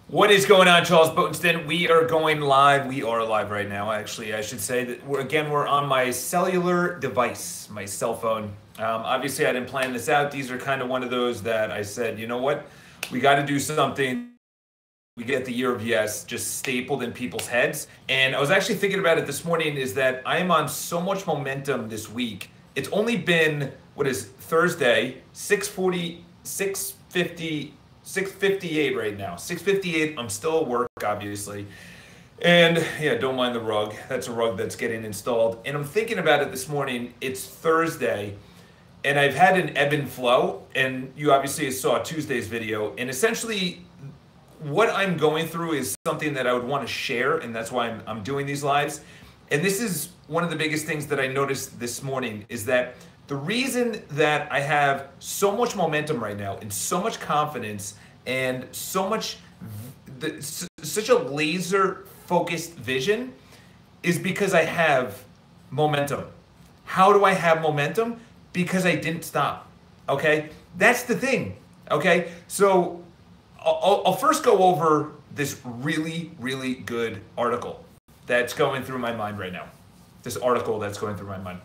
What is going on, Charles Botensten? We are going live. We are live right now, actually. I should say that we're on my cellular device, my cell phone. Obviously, I didn't plan this out. These are kind of one of those that I said, you know what? We got to do something. We get the year of yes just stapled in people's heads. And I was actually thinking about it this morning is that I am on so much momentum this week. It's only been, what is Thursday, 6:40, 6:50, 6:58 right now. 6:58, I'm still at work, obviously. And yeah, don't mind the rug. That's a rug that's getting installed. And I'm thinking about it this morning. It's Thursday, and I've had an ebb and flow. And you obviously saw Tuesday's video. And essentially, what I'm going through is something that I would want to share, and that's why I'm doing these lives. And this is one of the biggest things that I noticed this morning is that the reason that I have so much momentum right now and so much confidence and such a laser focused vision is because I have momentum. How do I have momentum? Because I didn't stop. Okay, that's the thing. Okay, so I'll first go over this really, really good article that's going through my mind right now. This article that's going through my mind.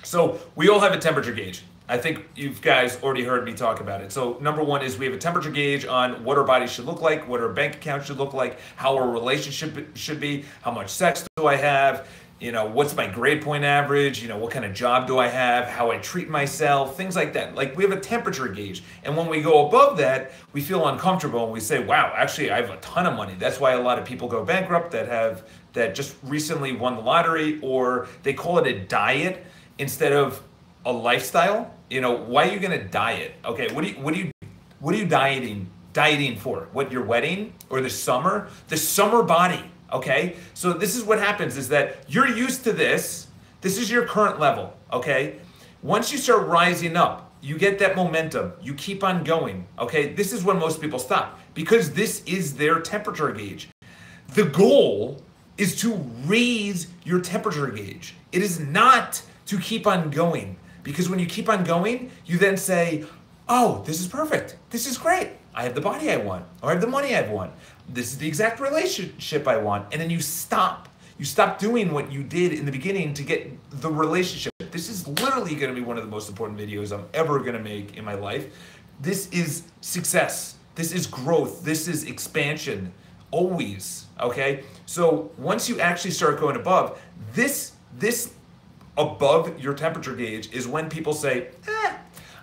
So we all have a temperature gauge. I think you guys already heard me talk about it. So number one is we have a temperature gauge on what our body should look like, what our bank account should look like, how our relationship should be, how much sex do I have, what's my grade point average, what kind of job do I have, how I treat myself, things like that. Like we have a temperature gauge. And when we go above that, we feel uncomfortable and we say, wow, actually I have a ton of money. That's why a lot of people go bankrupt that just recently won the lottery, or they call it a diet instead of a lifestyle. Why are you gonna diet? Okay, what are you dieting for? What, your wedding or the summer? The summer body. Okay, so this is what happens is that you're used to this. This is your current level, okay? Once you start rising up, you get that momentum, you keep on going, okay? This is when most people stop because this is their temperature gauge. The goal is to raise your temperature gauge. It is not to keep on going, because when you keep on going, you then say, oh, this is perfect. This is great. I have the body I want, or I have the money I want. This is the exact relationship I want. And then you stop. You stop doing what you did in the beginning to get the relationship. This is literally going to be one of the most important videos I'm ever going to make in my life. This is success. This is growth. This is expansion. Always. Okay? So once you actually start going above, this above your temperature gauge is when people say,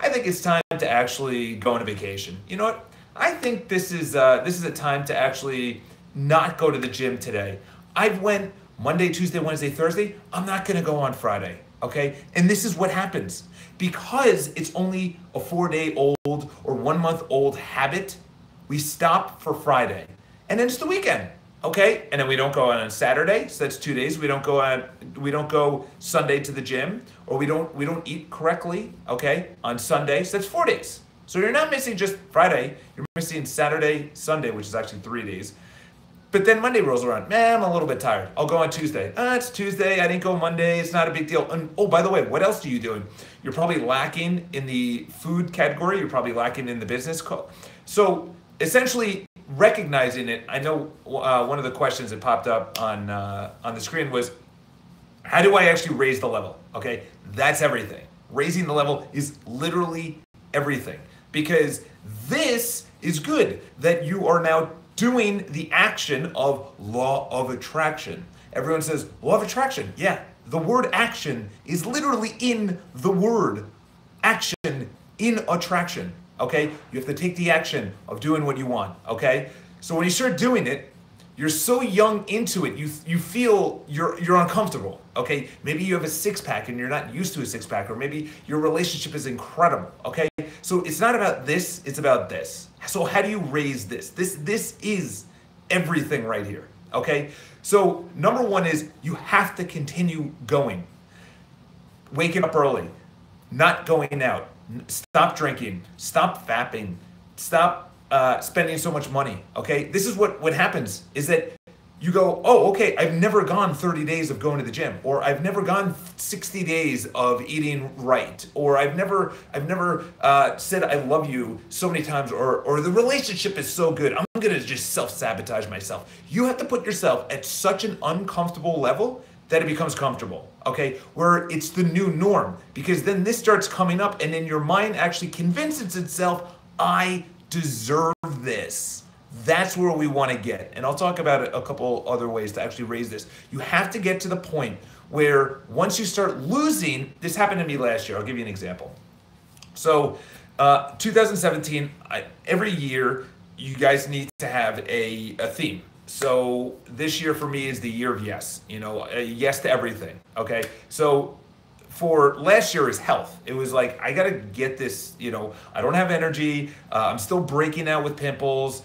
I think it's time to actually go on a vacation. You know what? I think this is a time to actually not go to the gym today. I went Monday, Tuesday, Wednesday, Thursday. I'm not going to go on Friday. Okay? And this is what happens. Because it's only a 4-day-old or 1-month-old habit, we stop for Friday. And then it's the weekend. Okay? And then we don't go on Saturday, so that's 2 days. We don't go Sunday to the gym, or we don't eat correctly, okay, on Sunday, so that's 4 days. So you're not missing just Friday, you're missing Saturday, Sunday, which is actually 3 days. But then Monday rolls around. Man, I'm a little bit tired. I'll go on Tuesday. It's Tuesday. I didn't go Monday. It's not a big deal. And oh, by the way, what else are you doing? You're probably lacking in the food category. You're probably lacking in the business. So essentially, recognizing it, I know one of the questions that popped up on the screen was, how do I actually raise the level? Okay, that's everything. Raising the level is literally everything, because this is good that you are now doing the action of law of attraction. Everyone says law of attraction. Yeah, the word action is literally in the word action in attraction. Okay, you have to take the action of doing what you want. Okay, so when you start doing it, you're so young into it, you feel you're uncomfortable. Okay, maybe you have a six-pack and you're not used to a six-pack, or maybe your relationship is incredible. Okay, so it's not about this, it's about this. So how do you raise this? This is everything right here. Okay, so number one is you have to continue going. Waking up early, not going out. Stop drinking, stop fapping, stop spending so much money, okay? This is what happens, is that you go, oh, okay, I've never gone 30 days of going to the gym, or I've never gone 60 days of eating right, or I've never said I love you so many times, or the relationship is so good, I'm gonna just self-sabotage myself. You have to put yourself at such an uncomfortable level that it becomes comfortable, okay? Where it's the new norm, because then this starts coming up and then your mind actually convinces itself, I deserve this. That's where we want to get. And I'll talk about a couple other ways to actually raise this. You have to get to the point where once you start losing, this happened to me last year. I'll give you an example. So 2017, every year you guys need to have a theme. So this year for me is the year of yes, yes to everything, okay? So for last year is health. It was like, I gotta get this, I don't have energy, I'm still breaking out with pimples,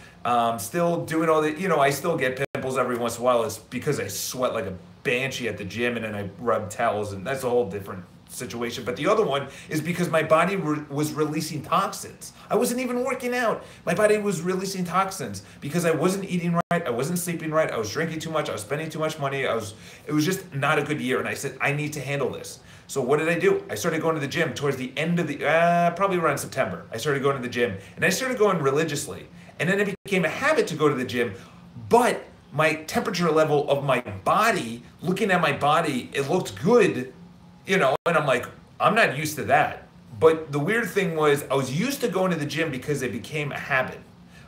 still doing all the, I still get pimples every once in a while. It's because I sweat like a banshee at the gym and then I rub towels, and that's a whole different situation. But the other one is because my body was releasing toxins. I wasn't even working out. My body was releasing toxins because I wasn't eating right, I wasn't sleeping right, I was drinking too much, I was spending too much money, it was just not a good year. And I said, I need to handle this. So what did I do? I started going to the gym towards the end of the, probably around September. I started going to the gym and I started going religiously. And then it became a habit to go to the gym, but my temperature level of my body, looking at my body, it looked good, and I'm like, I'm not used to that. But the weird thing was I was used to going to the gym because it became a habit.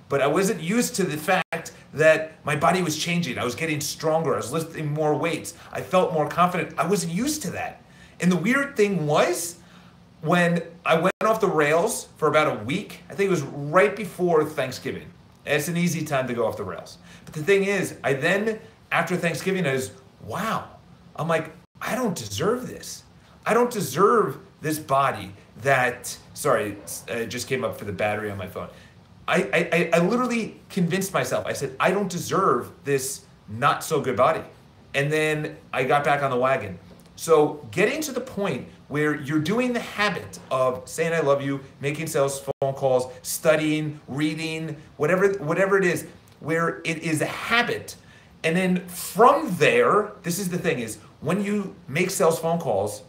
But I wasn't used to the fact that my body was changing. I was getting stronger. I was lifting more weights. I felt more confident. I wasn't used to that. And the weird thing was when I went off the rails for about a week, I think it was right before Thanksgiving. It's an easy time to go off the rails. But the thing is, I then, after Thanksgiving, I was, wow. I'm like, I don't deserve this. I don't deserve this body that, sorry, it just came up for the battery on my phone. I literally convinced myself, I said, I don't deserve this not so good body. And then I got back on the wagon. So getting to the point where you're doing the habit of saying I love you, making sales phone calls, studying, reading, whatever it is, where it is a habit. And then from there, this is the thing is, when you make sales phone calls,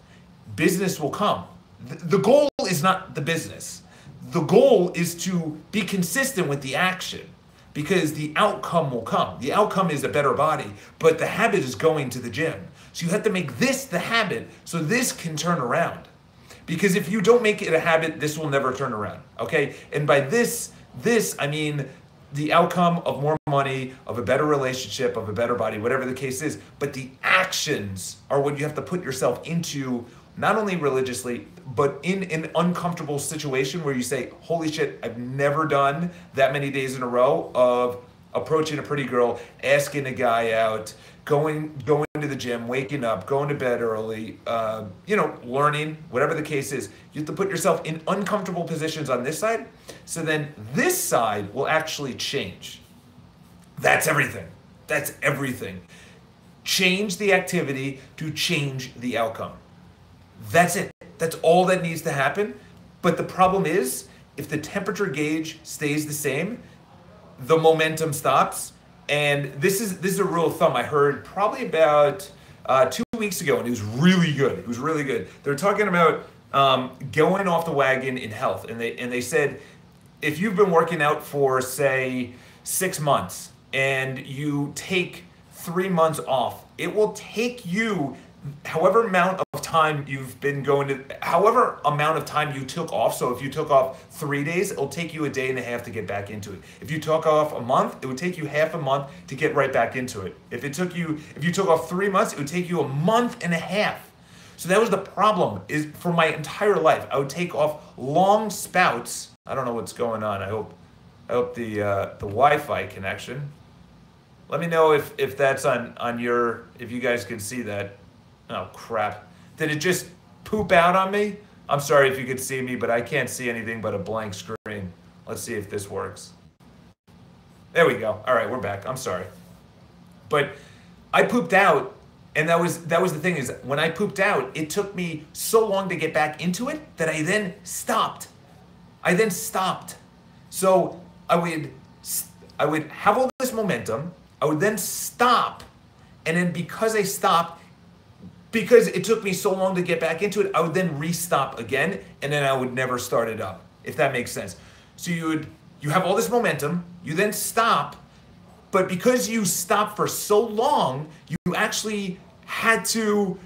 business will come. The goal is not the business. The goal is to be consistent with the action, because the outcome will come. The outcome is a better body, but the habit is going to the gym. So you have to make this the habit so this can turn around. Because if you don't make it a habit, this will never turn around, okay? And by this, I mean the outcome of more money, of a better relationship, of a better body, whatever the case is. But the actions are what you have to put yourself into, not only religiously, but in an uncomfortable situation where you say, holy shit, I've never done that many days in a row of approaching a pretty girl, asking a guy out, going to the gym, waking up, going to bed early, learning, whatever the case is. You have to put yourself in uncomfortable positions on this side, so then this side will actually change. That's everything. That's everything. Change the activity to change the outcome. That's it. That's all that needs to happen. But the problem is, if the temperature gauge stays the same, the momentum stops. And this is a rule of thumb I heard probably about 2 weeks ago, and it was really good. It was really good. They're talking about going off the wagon in health, and they said if you've been working out for say 6 months and you take 3 months off, it will take you however amount of time you've been going to, however amount of time you took off. So if you took off 3 days, it'll take you a day and a half to get back into it. If you took off a month, it would take you half a month to get right back into it. If you took off 3 months, it would take you a month and a half. So that was the problem, is for my entire life. I would take off long spouts. I don't know what's going on. I hope the Wi-Fi connection. Let me know if that's on your, if you guys can see that. Oh crap. Did it just poop out on me? I'm sorry if you could see me, but I can't see anything but a blank screen. Let's see if this works. There we go. All right, we're back. I'm sorry. But I pooped out, and that was the thing, is when I pooped out, it took me so long to get back into it that I then stopped. So I would have all this momentum. I would then stop. And then because I stopped, because it took me so long to get back into it, I would then re-stop again, and then I would never start it up, if that makes sense. So you have all this momentum, you then stop, but because you stopped for so long, you actually had to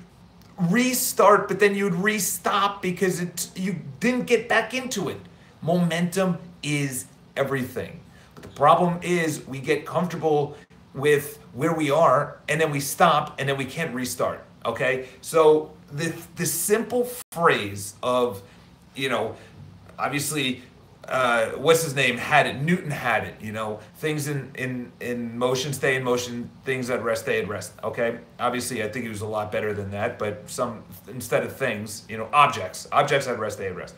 restart, but then you'd re-stop because you didn't get back into it. Momentum is everything. But the problem is we get comfortable with where we are, and then we stop, and then we can't restart. Okay, so the simple phrase of, obviously, what's his name had it, Newton had it, things in motion stay in motion, things at rest stay at rest. Okay, obviously I think he was a lot better than that, but instead of things, objects at rest stay at rest.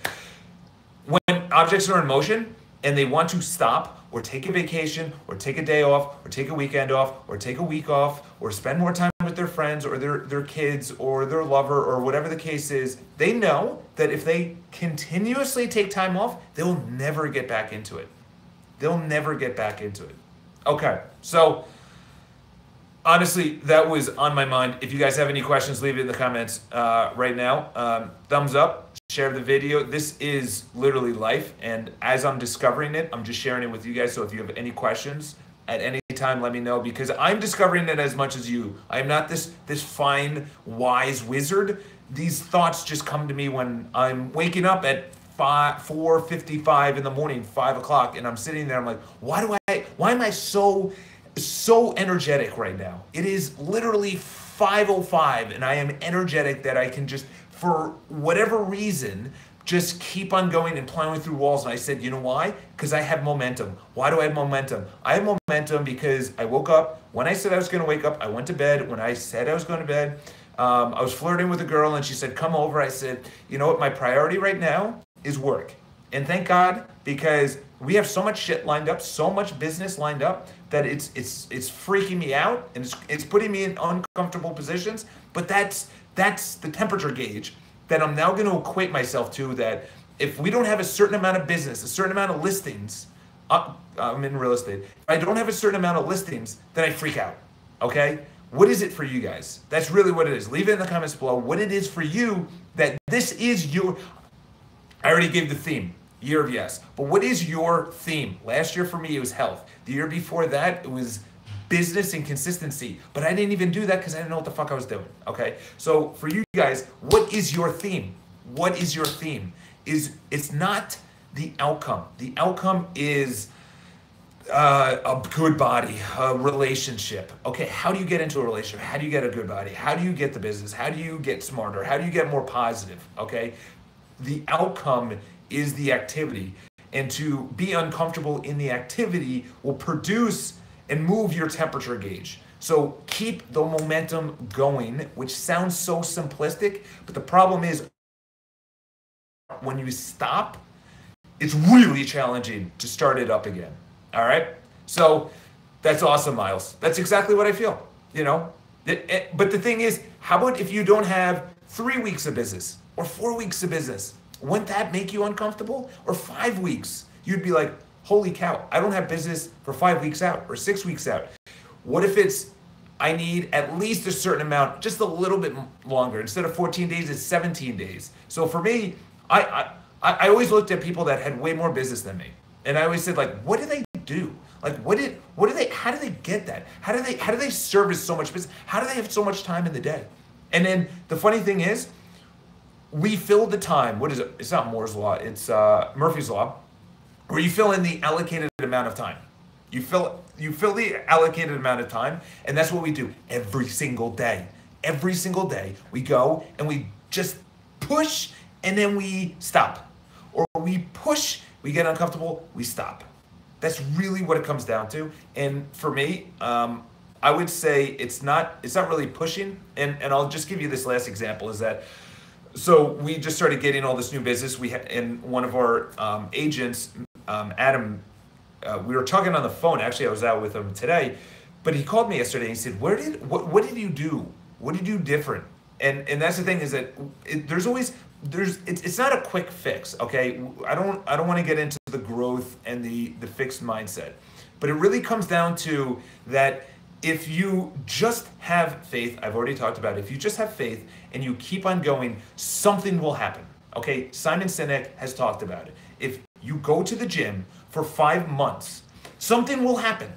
When objects are in motion and they want to stop or take a vacation or take a day off or take a weekend off or take a week off or spend more time with their friends or their kids or their lover or whatever the case is, they know that if they continuously take time off, they'll never get back into it. They'll never get back into it. Okay, so honestly, that was on my mind. If you guys have any questions, leave it in the comments right now. Thumbs up. Share the video. This is literally life, and as I'm discovering it, I'm just sharing it with you guys. So if you have any questions at any time, let me know, because I'm discovering it as much as you. I am not this fine, wise wizard. These thoughts just come to me when I'm waking up at 4:55 in the morning, 5 o'clock, and I'm sitting there. I'm like, why am I so energetic right now? It is literally 5:05, and I am energetic that I can just, for whatever reason, just keep on going and plowing through walls. And I said, you know why? Because I have momentum. Why do I have momentum? I have momentum because I woke up. When I said I was going to wake up, I went to bed. When I said I was going to bed, I was flirting with a girl, and she said, come over. I said, you know what? My priority right now is work. And thank God, because we have so much shit lined up, so much business lined up, that it's freaking me out, and it's putting me in uncomfortable positions. But that's the temperature gauge that I'm now going to equate myself to, that if we don't have a certain amount of business, a certain amount of listings, I'm in real estate. If I don't have a certain amount of listings, then I freak out. Okay? What is it for you guys? That's really what it is. Leave it in the comments below what it is for you, that this is your, I already gave the theme, year of yes. But what is your theme? Last year for me, it was health. The year before that, it was business and consistency. But I didn't even do that because I didn't know what the fuck I was doing. Okay? So for you guys, what is your theme? What is your theme? It's not the outcome. The outcome is a good body, a relationship. Okay, how do you get into a relationship? How do you get a good body? How do you get the business? How do you get smarter? How do you get more positive? Okay? The outcome is the activity. And to be uncomfortable in the activity will produce and move your temperature gauge. So keep the momentum going, which sounds so simplistic, but the problem is when you stop, it's really challenging to start it up again. All right? So that's awesome, Miles. That's exactly what I feel, you know? But the thing is, how about if you don't have 3 weeks of business or 4 weeks of business? Wouldn't that make you uncomfortable? Or 5 weeks? You'd be like, holy cow, I don't have business for 5 weeks out or 6 weeks out. What if it's, I need at least a certain amount, just a little bit longer. Instead of 14 days, it's 17 days. So for me, I always looked at people that had way more business than me. And I always said, like, what do they do? Like, how do they get that? How do they service so much business? How do they have so much time in the day? And then the funny thing is, we fill the time. What is it? It's not Moore's Law. It's Murphy's Law, where you fill in the allocated amount of time. You fill the allocated amount of time, and that's what we do every single day. Every single day, we go and we just push, and then we stop. Or we push, we get uncomfortable, we stop. That's really what it comes down to. And for me, I would say it's not really pushing. And I'll just give you this last example, is that, so we just started getting all this new business. And one of our agents, Adam, we were talking on the phone. Actually, I was out with him today, but he called me yesterday and he said, what did you do? What did you do different? And that's the thing, is that it's not a quick fix, okay? I don't want to get into the growth and the fixed mindset, but it really comes down to that if you just have faith, I've already talked about it, if you just have faith and you keep on going, something will happen. Okay, Simon Sinek has talked about it. If you go to the gym for 5 months, something will happen.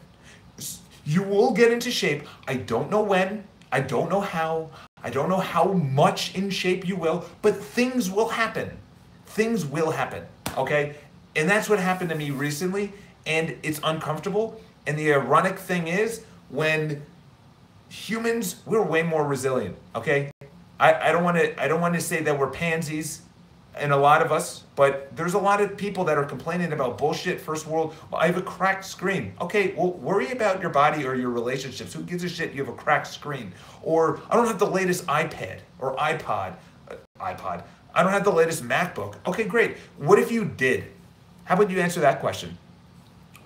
You will get into shape. I don't know when, I don't know how, I don't know how much in shape you will, but things will happen. Things will happen, okay? And that's what happened to me recently, and it's uncomfortable. And the ironic thing is, when humans, we're way more resilient, okay? I don't want to say that we're pansies, and a lot of us, but there's a lot of people that are complaining about bullshit, first world. Well, I have a cracked screen. Okay, well, worry about your body or your relationships. Who gives a shit you have a cracked screen? Or I don't have the latest iPad or iPod. I don't have the latest MacBook. Okay, great. What if you did? How about you answer that question?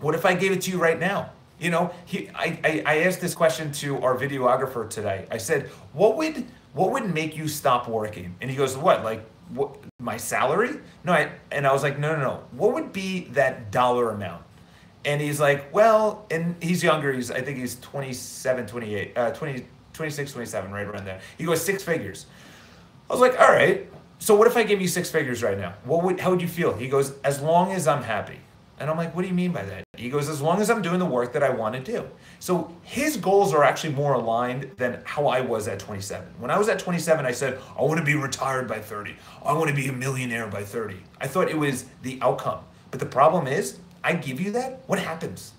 What if I gave it to you right now? You know, I asked this question to our videographer today. I said, what would make you stop working? And he goes, what, like, what, my salary? No, I was like, no. What would be that dollar amount? And he's like, well, and he's younger. I think he's 27, 28, 26, 27, right around there. He goes, 6 figures. I was like, all right. So what if I give you 6 figures right now? How would you feel? He goes, as long as I'm happy. And I'm like, what do you mean by that? He goes, as long as I'm doing the work that I want to do. So his goals are actually more aligned than how I was at 27. When I was at 27, I said, I want to be retired by 30. I want to be a millionaire by 30. I thought it was the outcome. But the problem is, I give you that, what happens?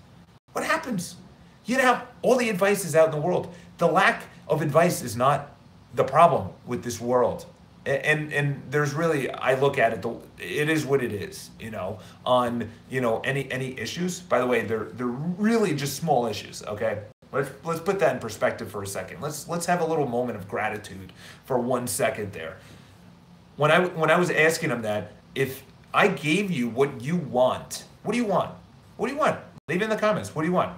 What happens? You have all the advice is out in the world. The lack of advice is not the problem with this world. And there's really, I look at it, it is what it is, you know, on, you know, any issues. By the way, they're really just small issues, okay? Let's put that in perspective for a second. Let's have a little moment of gratitude for 1 second there. When I was asking him that, if I gave you what you want, what do you want? What do you want? Leave it in the comments. What do you want?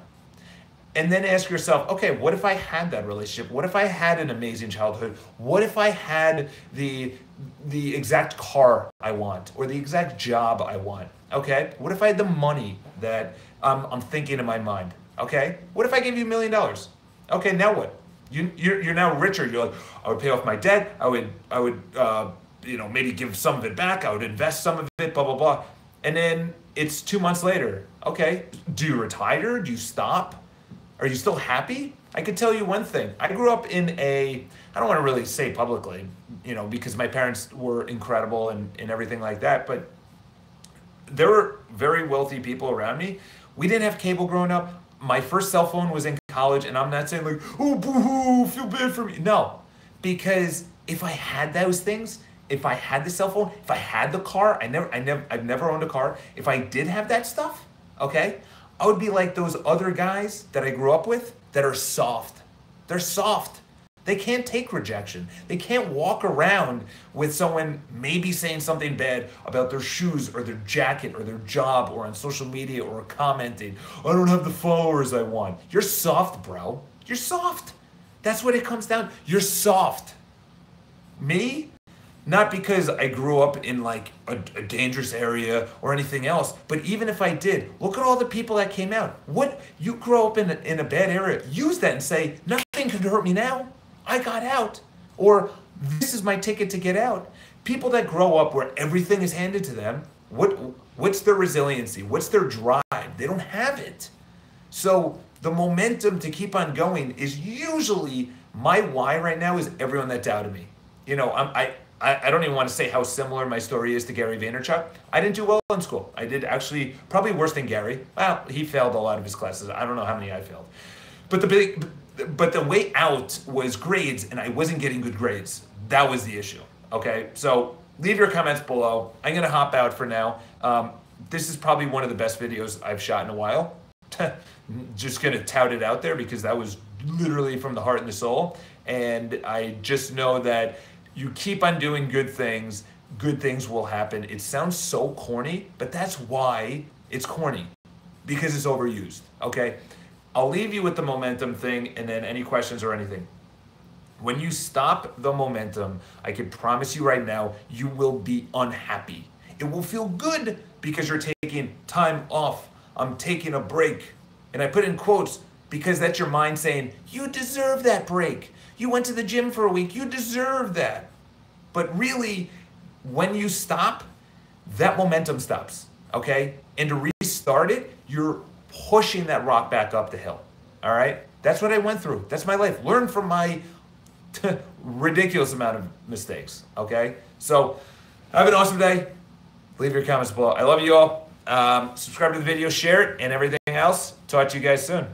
And then ask yourself, okay, what if I had that relationship? What if I had an amazing childhood? What if I had the exact car I want or the exact job I want? Okay, what if I had the money that I'm thinking in my mind? Okay, what if I gave you $1 million? Okay, now what? You're now richer. You're like, I would pay off my debt. I would you know, maybe give some of it back. I would invest some of it. Blah blah blah. And then it's 2 months later. Okay, do you retire? Do you stop? Are you still happy? I could tell you one thing. I grew up in I don't want to really say publicly, you know, because my parents were incredible and everything like that, but there were very wealthy people around me. We didn't have cable growing up. My first cell phone was in college, and I'm not saying like, oh, boo-hoo, feel bad for me. No, because if I had those things, if I had the cell phone, if I had the car, I've never owned a car. If I did have that stuff, okay, I would be like those other guys that I grew up with that are soft. They're soft. They can't take rejection. They can't walk around with someone maybe saying something bad about their shoes or their jacket or their job or on social media or commenting, I don't have the followers I want. You're soft, bro. You're soft. That's what it comes down. You're soft. Me? Not because I grew up in like a dangerous area or anything else, but even if I did, look at all the people that came out. What, you grow up in a bad area, use that and say, nothing could hurt me now. I got out. Or this is my ticket to get out. People that grow up where everything is handed to them, what's their resiliency? What's their drive? They don't have it. So the momentum to keep on going is usually, my why right now is everyone that doubted me. You know, I don't even want to say how similar my story is to Gary Vaynerchuk. I didn't do well in school. I did actually probably worse than Gary. Well, he failed a lot of his classes. I don't know how many I failed. But the way out was grades, and I wasn't getting good grades. That was the issue, okay? So leave your comments below. I'm going to hop out for now. This is probably one of the best videos I've shot in a while. Just going to tout it out there because that was literally from the heart and the soul. And I just know that you keep on doing good things will happen. It sounds so corny, but that's why it's corny, because it's overused, okay? I'll leave you with the momentum thing and then any questions or anything. When you stop the momentum, I can promise you right now, you will be unhappy. It will feel good because you're taking time off. I'm taking a break. And I put in quotes, because that's your mind saying, you deserve that break. You went to the gym for a week, you deserve that. But really, when you stop, that momentum stops, okay? And to restart it, you're pushing that rock back up the hill, all right? That's what I went through. That's my life. Learn from my ridiculous amount of mistakes, okay? So have an awesome day. Leave your comments below. I love you all. Subscribe to the video, share it, and everything else. Talk to you guys soon.